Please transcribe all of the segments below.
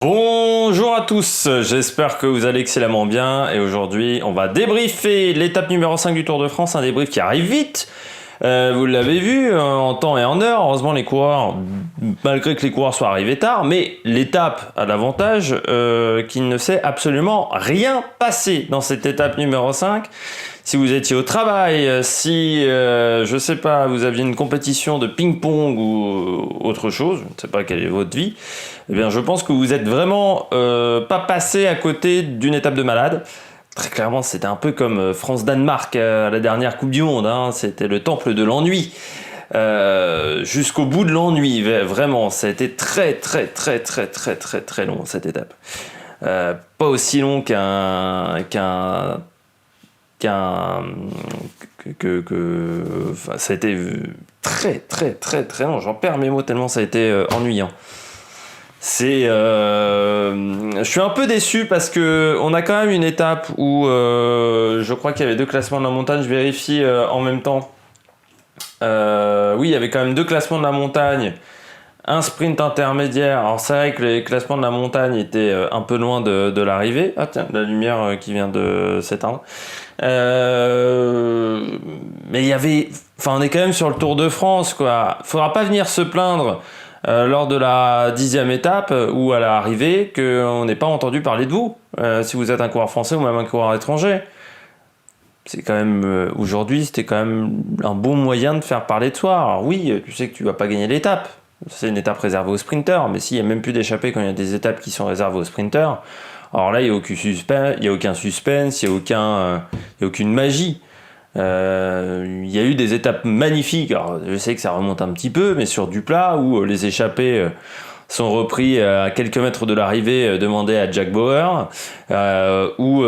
Bonjour à tous, j'espère que vous allez excellemment bien et aujourd'hui on va débriefer l'étape numéro 5 du Tour de France, un débrief qui arrive vite. Vous l'avez vu en temps et en heure, heureusement les coureurs, malgré que les coureurs soient arrivés tard, mais l'étape a l'avantage qu'il ne s'est absolument rien passé dans cette étape numéro 5. Si vous étiez au travail, si, je sais pas, vous aviez une compétition de ping-pong ou autre chose, je ne sais pas quelle est votre vie, eh bien je pense que vous êtes vraiment pas passé à côté d'une étape de malade. Très clairement, c'était un peu comme France-Danemark à la dernière Coupe du Monde, hein. C'était le temple de l'ennui. Jusqu'au bout de l'ennui, vraiment, ça a été très long cette étape. Pas aussi long enfin, ça a été très long. J'en perds mes mots tellement ça a été ennuyant. Je suis un peu déçu parce que on a quand même une étape où je crois qu'il y avait deux classements de la montagne. Je vérifie en même temps. Oui, il y avait quand même deux classements de la montagne, un sprint intermédiaire. Alors c'est vrai que les classements de la montagne étaient un peu loin de l'arrivée. Ah tiens, la lumière qui vient de s'éteindre. Mais il y avait, enfin on est quand même sur le Tour de France quoi. Faudra pas venir se plaindre lors de la 10e étape ou à l'arrivée qu'on n'ait pas entendu parler de vous, si vous êtes un coureur français ou même un coureur étranger. C'est quand même, aujourd'hui, c'était quand même un bon moyen de faire parler de soi. Alors oui, tu sais que tu vas pas gagner l'étape. C'est une étape réservée aux sprinteurs, mais s'il n'y a même plus d'échappée quand il y a des étapes qui sont réservées aux sprinteurs, alors là, il n'y a aucun suspense, il n'y a aucune magie. Il y a eu des étapes magnifiques. Alors, je sais que ça remonte un petit peu, mais sur du plat où les échappés sont repris à quelques mètres de l'arrivée, demandés à Jack Bauer, ou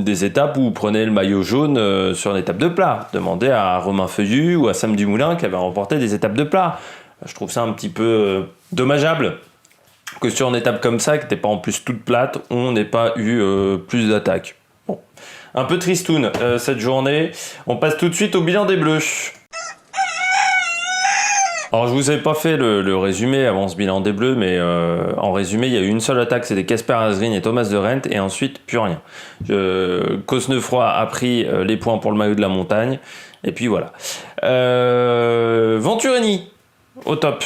des étapes où vous prenez le maillot jaune sur une étape de plat, demandé à Romain Feuillu ou à Sam Dumoulin qui avaient remporté des étapes de plat. Je trouve ça un petit peu dommageable que sur une étape comme ça, qui n'était pas en plus toute plate, on n'ait pas eu plus d'attaques. Bon. Un peu tristoun cette journée. On passe tout de suite au bilan des Bleus. Alors je vous ai pas fait le résumé avant ce bilan des Bleus, mais en résumé, il y a eu une seule attaque, c'était Casper Asgreen et Thomas de Rent, et ensuite plus rien. Cosnefroy a pris les points pour le maillot de la montagne, et puis voilà. Venturini, au top.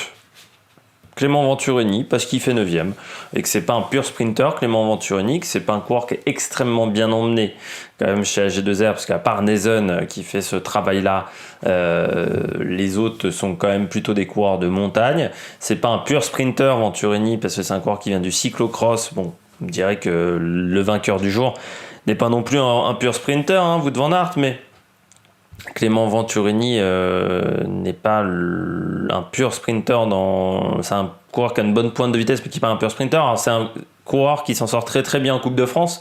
Clément Venturini, parce qu'il fait 9ème, et que c'est pas un pur sprinter, Clément Venturini, que c'est pas un coureur qui est extrêmement bien emmené, quand même chez AG2R, parce qu'à part Nezen qui fait ce travail-là, les autres sont quand même plutôt des coureurs de montagne. C'est pas un pur sprinter, Venturini, parce que c'est un coureur qui vient du cyclocross. Bon, on dirait que le vainqueur du jour n'est pas non plus un pur sprinter, hein, Wout van Aert, mais Clément Venturini n'est pas un pur sprinter. C'est un coureur qui a une bonne pointe de vitesse mais qui n'est pas un pur sprinter. Alors, c'est un coureur qui s'en sort très bien en Coupe de France.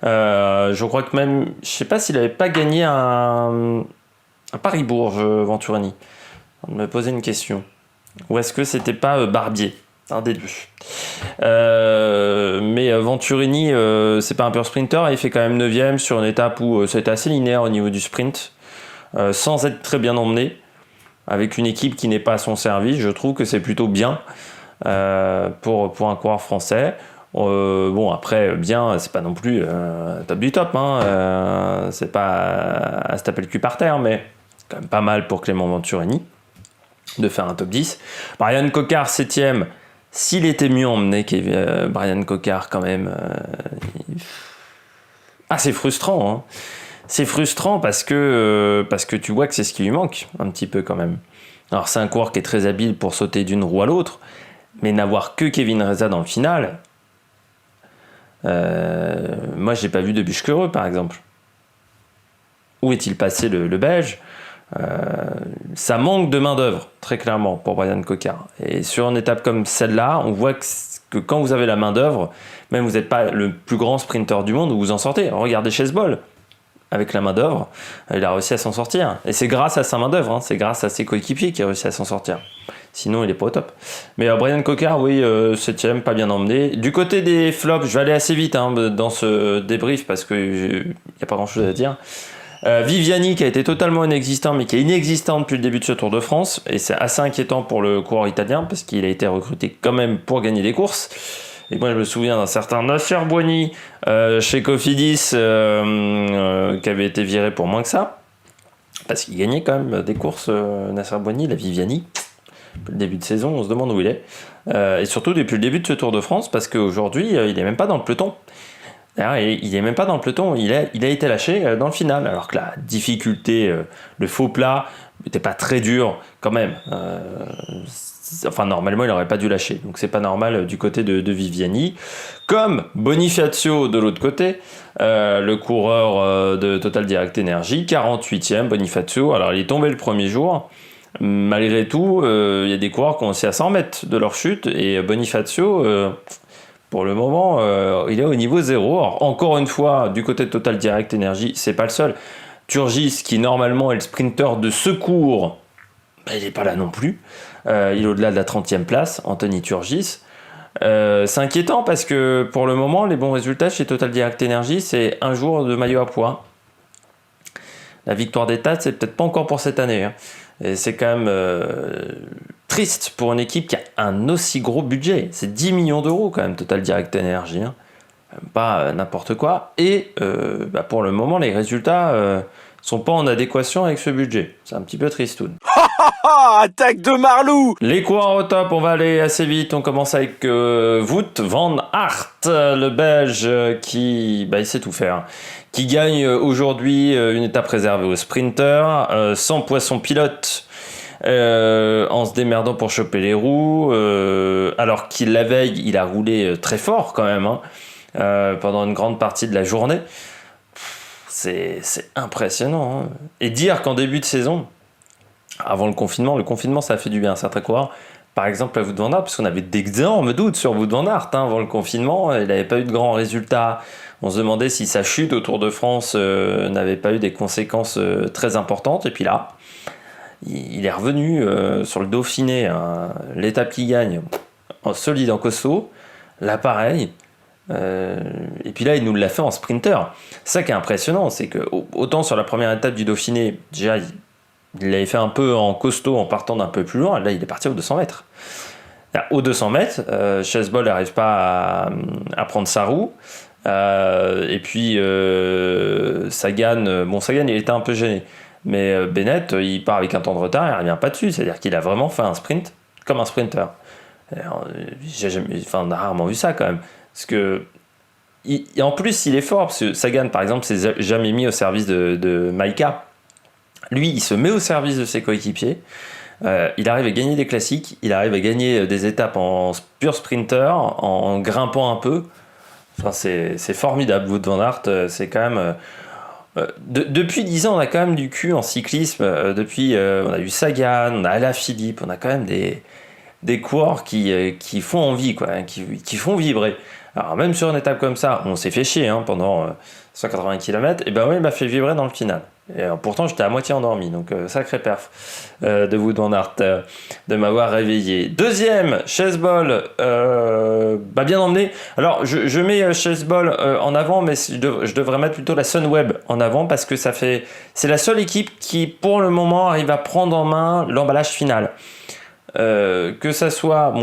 Je crois que même, je sais pas s'il n'avait pas gagné un Paris-Bourges, Venturini. On me posait une question. Ou est-ce que c'était pas Barbier, un des deux. Mais Venturini, c'est pas un pur sprinter. Il fait quand même 9ème sur une étape où ça a été assez linéaire au niveau du sprint. Sans être très bien emmené, avec une équipe qui n'est pas à son service. Je trouve que c'est plutôt bien pour un coureur français. Bon, après, bien, c'est pas non plus top du top, hein. C'est pas à se taper le cul par terre, mais quand même pas mal pour Clément Venturini de faire un top 10. Brian Cocard, 7ème. S'il était mieux emmené que Brian Cocard, quand même, c'est frustrant, hein. C'est frustrant parce que tu vois que c'est ce qui lui manque un petit peu quand même. Alors c'est un coureur qui est très habile pour sauter d'une roue à l'autre, mais n'avoir que Kevin Reza dans le final, moi j'ai pas vu de Buchkereux par exemple. Où est-il passé le Belge? Ça manque de main d'œuvre très clairement pour Brian Cocard. Et sur une étape comme celle-là, on voit que quand vous avez la main d'œuvre, même vous n'êtes pas le plus grand sprinter du monde, vous vous en sortez. Regardez Chesbol. Avec la main d'œuvre, il a réussi à s'en sortir. Et c'est grâce à sa main d'œuvre, hein. C'est grâce à ses coéquipiers qu'il a réussi à s'en sortir. Sinon, il est pas au top. Mais Brian Cocard, oui, 7ème, pas bien emmené. Du côté des flops, je vais aller assez vite dans ce débrief parce qu'il n'y a pas grand-chose à dire. Viviani qui a été totalement inexistant, mais qui est inexistant depuis le début de ce Tour de France, et c'est assez inquiétant pour le coureur italien parce qu'il a été recruté quand même pour gagner des courses. Et moi je me souviens d'un certain Nasser Boigny chez Cofidis qui avait été viré pour moins que ça, parce qu'il gagnait quand même des courses. Nasser Boigny, la Viviani, depuis le début de saison, on se demande où il est, et surtout depuis le début de ce Tour de France, parce qu'aujourd'hui il est même pas dans le peloton. Et il est même pas dans le peloton, il a été lâché dans le final, alors que la difficulté, le faux plat n'était pas très dur quand même. Enfin, normalement, il n'aurait pas dû lâcher, donc c'est pas normal du côté de Viviani. Comme Bonifacio de l'autre côté, le coureur de Total Direct Energy, 48e Bonifacio. Alors il est tombé le premier jour. Malgré tout, il y a des coureurs qui ont aussi à 100 mètres de leur chute, et Bonifacio, pour le moment, il est au niveau 0. Alors, encore une fois, du côté de Total Direct Energy, c'est pas le seul. Turgis, qui normalement est le sprinter de secours, il n'est pas là non plus. Il est au-delà de la 30e place, Anthony Turgis. C'est inquiétant parce que pour le moment, les bons résultats chez Total Direct Energy, c'est un jour de maillot à pois. La victoire d'étape, c'est peut-être pas encore pour cette année. Et c'est quand même triste pour une équipe qui a un aussi gros budget. C'est 10 millions d'euros quand même, Total Direct Energy. Pas n'importe quoi. Et pour le moment, les résultats sont pas en adéquation avec ce budget. C'est un petit peu tristoun. Attaque de Marlou! Les coureurs au top, on va aller assez vite. On commence avec Wout van Aert, le Belge qui il sait tout faire. Qui gagne aujourd'hui une étape réservée aux sprinters, sans poisson pilote, en se démerdant pour choper les roues, alors qu'il la veille, il a roulé très fort quand même, pendant une grande partie de la journée. C'est impressionnant. Et dire qu'en début de saison, avant le confinement ça a fait du bien à certains coureurs. Par exemple à Wout van Aert, parce qu'on avait d'énormes doutes sur Wout van Aert avant le confinement, il n'avait pas eu de grands résultats. On se demandait si sa chute au Tour de France n'avait pas eu des conséquences très importantes. Et puis là, il est revenu sur le Dauphiné, l'étape qu'il gagne, en solide, en costaud. Là, pareil. Et puis là, il nous l'a fait en sprinter. C'est ça qui est impressionnant, c'est que autant sur la première étape du Dauphiné, déjà, il l'avait fait un peu en costaud en partant d'un peu plus loin. Là, il est parti aux 200 mètres. Là, aux 200 mètres, Chesbol n'arrive pas à prendre sa roue. Et puis Sagan, il était un peu gêné, mais Bennett il part avec un temps de retard, il ne revient pas dessus, c'est-à-dire qu'il a vraiment fait un sprint comme un sprinter. On a rarement vu ça quand même, parce que et en plus il est fort, parce que Sagan par exemple s'est jamais mis au service de Maïka. Lui il se met au service de ses coéquipiers, il arrive à gagner des classiques, il arrive à gagner des étapes en pur sprinter, en grimpant un peu. Enfin, c'est formidable, Wout van Aert. C'est quand même depuis 10 ans, on a quand même du cul en cyclisme. On a eu Sagan, on a Alaphilippe, on a quand même des coureurs qui font envie, quoi, qui font vibrer. Alors même sur une étape comme ça, on s'est fait chier pendant 180 km, et il m'a fait vibrer dans le final. Et pourtant j'étais à moitié endormi, donc sacré perf de Wout van Aert de m'avoir réveillé. Deuxième, Chesbol, bien emmené. Alors je mets Chesbol en avant, mais je devrais mettre plutôt la Sunweb en avant, parce que c'est la seule équipe qui pour le moment arrive à prendre en main l'emballage final. Que ça soit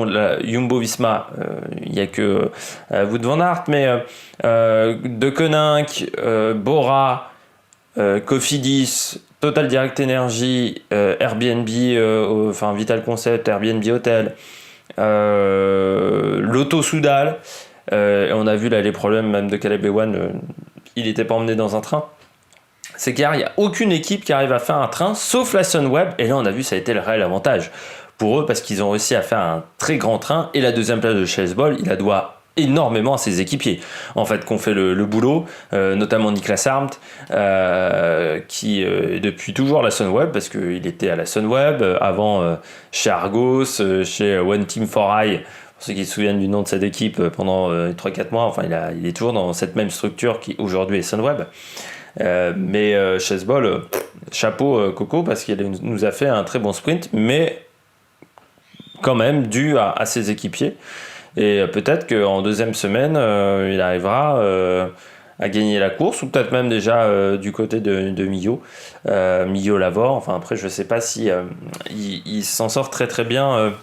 Jumbo Visma, il n'y a que Wout van Aert, mais De Koninck, Bora, Cofidis, Total Direct Energy, Airbnb, Vital Concept, Airbnb Hotel, Lotto Soudal, et on a vu là les problèmes même de Caleb Ewan, il n'était pas emmené dans un train. C'est qu'il n'y a aucune équipe qui arrive à faire un train, sauf la Sunweb, et là on a vu ça a été le réel avantage pour eux, parce qu'ils ont réussi à faire un très grand train, et la deuxième place de Chesbol, il la doit énormément à ses équipiers en fait qu'on fait le boulot, notamment Niklas Arndt, qui depuis toujours la Sunweb, parce qu'il était à la Sunweb avant chez Argos, chez One Team for I, pour ceux qui se souviennent du nom de cette équipe, pendant 3-4 mois. Enfin il est toujours dans cette même structure qui aujourd'hui est Sunweb, mais Chesbol, chapeau Coco, parce qu'il nous a fait un très bon sprint, mais quand même dû à ses équipiers. Et peut-être qu'en deuxième semaine, il arrivera à gagner la course, ou peut-être même déjà du côté de Millau, Millau-Lavore. Enfin après je sais pas si il s'en sort très très bien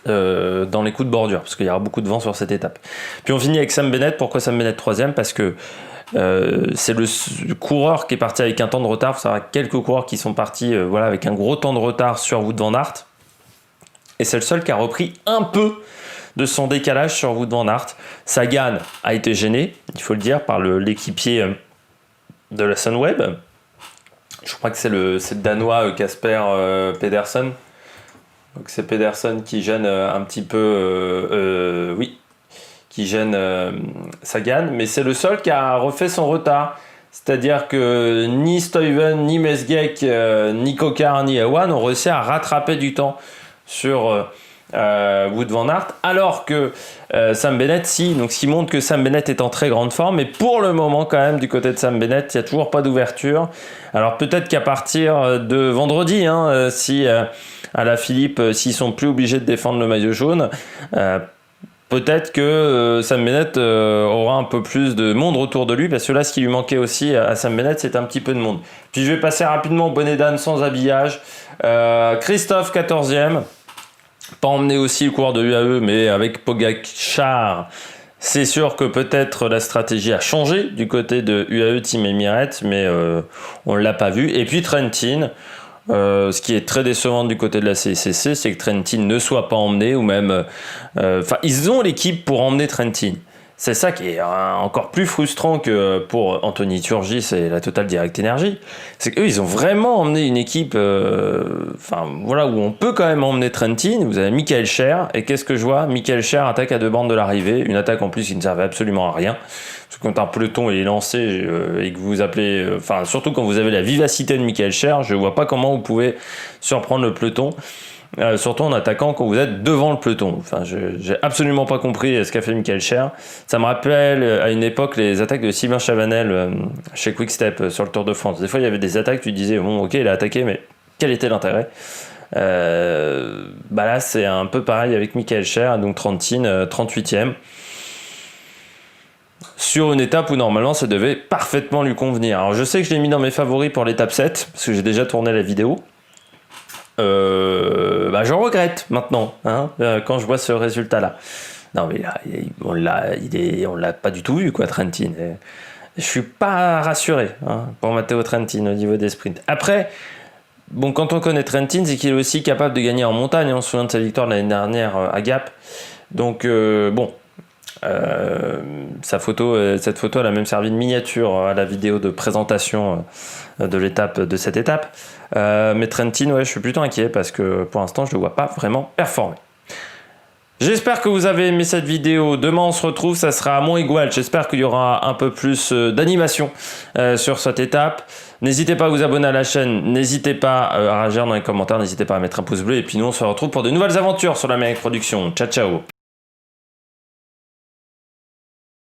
dans les coups de bordure, parce qu'il y aura beaucoup de vent sur cette étape. Puis on finit avec Sam Bennett. Pourquoi Sam Bennett 3ème? Parce que c'est le coureur qui est parti avec un temps de retard. Il y a quelques coureurs qui sont partis avec un gros temps de retard sur Wout van Aert, et c'est le seul qui a repris un peu de son décalage sur Wout van Aert. Sagan a été gêné, il faut le dire, par l'équipier de la Sunweb. Je crois que c'est le Danois Casper Pedersen. Donc c'est Pedersen qui gêne un petit peu, qui gêne Sagan, mais c'est le seul qui a refait son retard. C'est-à-dire que ni Stuyven, ni Mesgeek, ni Coquard, ni Ewan ont réussi à rattraper du temps sur Wout van Aert, alors que Sam Bennett, si. Donc ce qui montre que Sam Bennett est en très grande forme, mais pour le moment quand même, du côté de Sam Bennett, il n'y a toujours pas d'ouverture. Alors peut-être qu'à partir de vendredi, si Alaphilippe, s'ils sont plus obligés de défendre le maillot jaune, peut-être que Sam Bennett aura un peu plus de monde autour de lui, parce que là, ce qui lui manquait aussi à Sam Bennett, c'est un petit peu de monde. Puis je vais passer rapidement au bonnet d'âne sans habillage. Christophe, 14e. Pas emmené aussi le coureur de l'UAE, mais avec Pogacar, c'est sûr que peut-être la stratégie a changé du côté de UAE Team Emirates, mais on ne l'a pas vu. Et puis Trentin. Ce qui est très décevant du côté de la CCC, c'est que Trentin ne soit pas emmené, ou même... ils ont l'équipe pour emmener Trentin. C'est ça qui est encore plus frustrant que pour Anthony Turgis et la Total Direct Energy. C'est qu'eux, ils ont vraiment emmené une équipe où on peut quand même emmener Trentin. Vous avez Michael Scher, et qu'est-ce que je vois? Michael Scher attaque à 2 bandes de l'arrivée, une attaque en plus qui ne servait absolument à rien. Parce que quand un peloton est lancé et que vous appelez... surtout quand vous avez la vivacité de Michael Scher, je ne vois pas comment vous pouvez surprendre le peloton. Surtout en attaquant quand vous êtes devant le peloton. J'ai absolument pas compris ce qu'a fait Michael Scher. Ça me rappelle à une époque les attaques de Sylvain Chavanel chez Quick-Step sur le Tour de France. Des fois, il y avait des attaques, tu disais, bon, ok, il a attaqué, mais quel était l'intérêt? Là, c'est un peu pareil avec Michael Scher, donc Trentin, 38e. Sur une étape où normalement ça devait parfaitement lui convenir. Alors je sais que je l'ai mis dans mes favoris pour l'étape 7, parce que j'ai déjà tourné la vidéo. Je regrette maintenant quand je vois ce résultat là. Non mais là, on l'a pas du tout vu quoi, Trentin. Je suis pas rassuré pour Matteo Trentin au niveau des sprints. Après, bon, quand on connaît Trentin, c'est qu'il est aussi capable de gagner en montagne. On se souvient de sa victoire de l'année dernière à Gap. Donc cette photo elle a même servi de miniature à la vidéo de présentation de cette étape. Mais Trentin, je suis plutôt inquiet parce que pour l'instant, je ne le vois pas vraiment performer. J'espère que vous avez aimé cette vidéo. Demain, on se retrouve, ça sera à Mont-Igual. J'espère qu'il y aura un peu plus d'animation sur cette étape. N'hésitez pas à vous abonner à la chaîne. N'hésitez pas à réagir dans les commentaires. N'hésitez pas à mettre un pouce bleu. Et puis nous, on se retrouve pour de nouvelles aventures sur l'Amérique Production. Ciao, ciao.